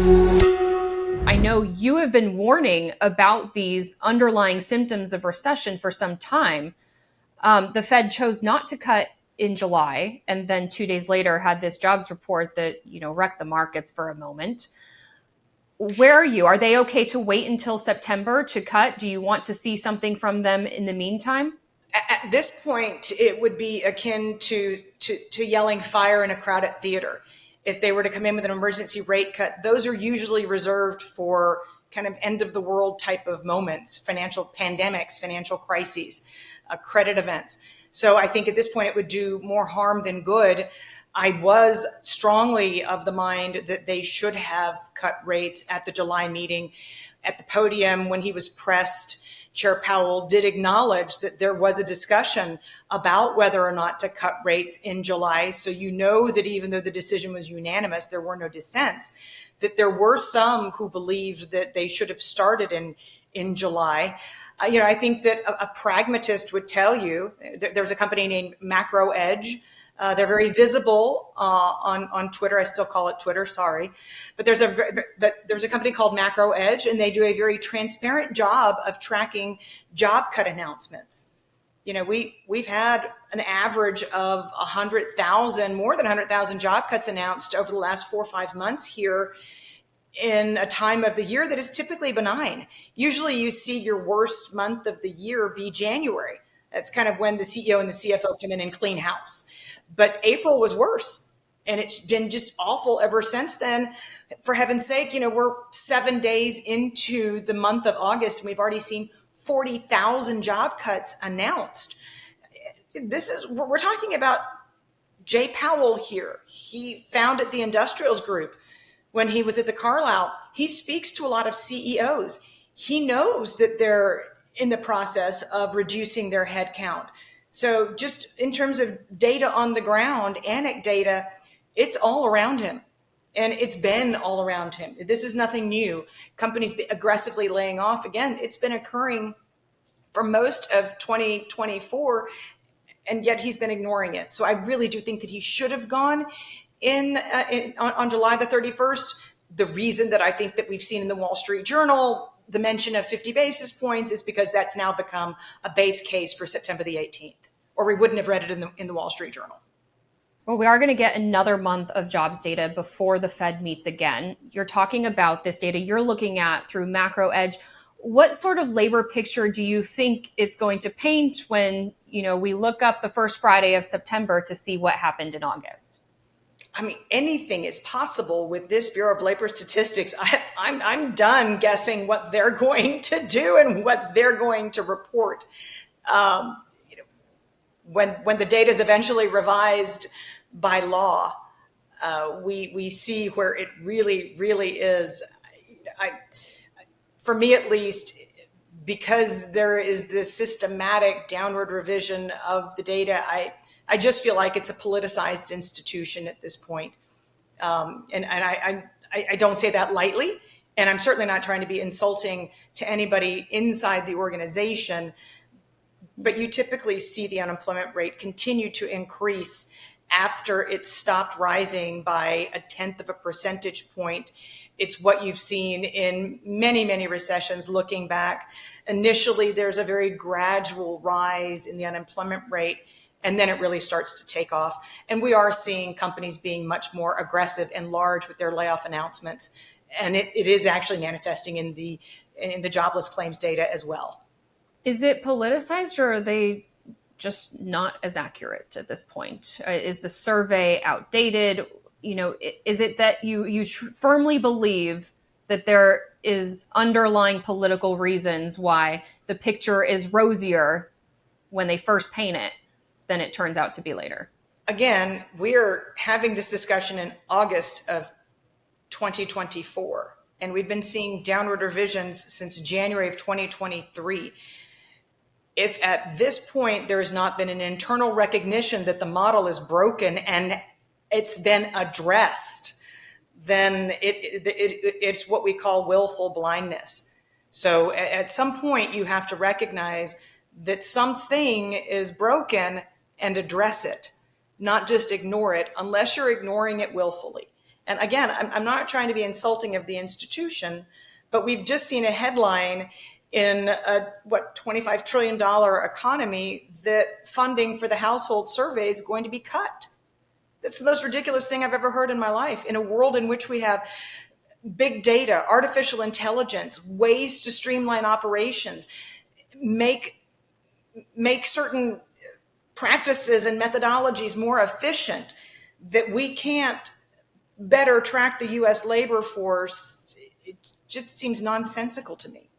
I know you have been warning about these underlying symptoms of recession for some time. The Fed chose not to cut in July, and then 2 days later had this jobs report that wrecked the markets for a moment. Where are you? Are they okay to wait until September to cut? Do you want to see something from them in the meantime? At this point, it would be akin to yelling fire in a crowded theater. If they were to come in with an emergency rate cut, those are usually reserved for kind of end of the world type of moments, financial pandemics, financial crises, credit events. So I think at this point it would do more harm than good. I was strongly of the mind that they should have cut rates at the July meeting. At the podium, when he was pressed, Chair Powell did acknowledge that there was a discussion about whether or not to cut rates in July. So you know that even though the decision was unanimous, there were no dissents, that there were some who believed that they should have started in July. I think that a pragmatist would tell you, there's a company named Macro Edge. They're very visible on Twitter. I still call it Twitter, sorry. But there's a company called Macro Edge, and they do a very transparent job of tracking job cut announcements. We've had an average of 100,000, more than 100,000 job cuts announced over the last 4 or 5 months here in a time of the year that is typically benign. Usually you see your worst month of the year be January. That's kind of when the CEO and the CFO come in and clean house. But April was worse, and it's been just awful ever since then. For heaven's sake, we're 7 days into the month of August, and we've already seen 40,000 job cuts announced. We're talking about Jay Powell here. He founded the Industrials Group when he was at the Carlyle. He speaks to a lot of CEOs. He knows that they're in the process of reducing their headcount. So just in terms of data on the ground, anecdata, it's all around him. And it's been all around him. This is nothing new. Companies aggressively laying off. Again, it's been occurring for most of 2024, and yet he's been ignoring it. So I really do think that he should have gone on July the 31st. The reason that I think that we've seen in the Wall Street Journal the mention of 50 basis points is because that's now become a base case for September the 18th, or we wouldn't have read it in the Wall Street Journal. Well, we are going to get another month of jobs data before the Fed meets again. You're talking about this data you're looking at through Macro Edge. What sort of labor picture do you think it's going to paint when, we look up the first Friday of September to see what happened in August? I mean, anything is possible with this Bureau of Labor Statistics. I'm done guessing what they're going to do and what they're going to report. When the data is eventually revised by law, we see where it really, really is. For me, at least, because there is this systematic downward revision of the data, I just feel like it's a politicized institution at this point. And I don't say that lightly, and I'm certainly not trying to be insulting to anybody inside the organization, but you typically see the unemployment rate continue to increase after it stopped rising by 1/10 of a percentage point. It's what you've seen in many, many recessions looking back. Initially, there's a very gradual rise in the unemployment rate, and then it really starts to take off. And we are seeing companies being much more aggressive and large with their layoff announcements. And it is actually manifesting in the jobless claims data as well. Is it politicized, or are they just not as accurate at this point? Is the survey outdated? Is it that you firmly believe that there is underlying political reasons why the picture is rosier when they first paint it than it turns out to be later? Again, we're having this discussion in August of 2024, and we've been seeing downward revisions since January of 2023. If at this point there has not been an internal recognition that the model is broken and it's been addressed, then it's what we call willful blindness. So at some point you have to recognize that something is broken and address it, not just ignore it, unless you're ignoring it willfully. And again, I'm not trying to be insulting of the institution, but we've just seen a headline in a, $25 trillion economy that funding for the household survey is going to be cut. That's the most ridiculous thing I've ever heard in my life. In a world in which we have big data, artificial intelligence, ways to streamline operations, make certain practices and methodologies more efficient, that we can't better track the U.S. labor force, it just seems nonsensical to me.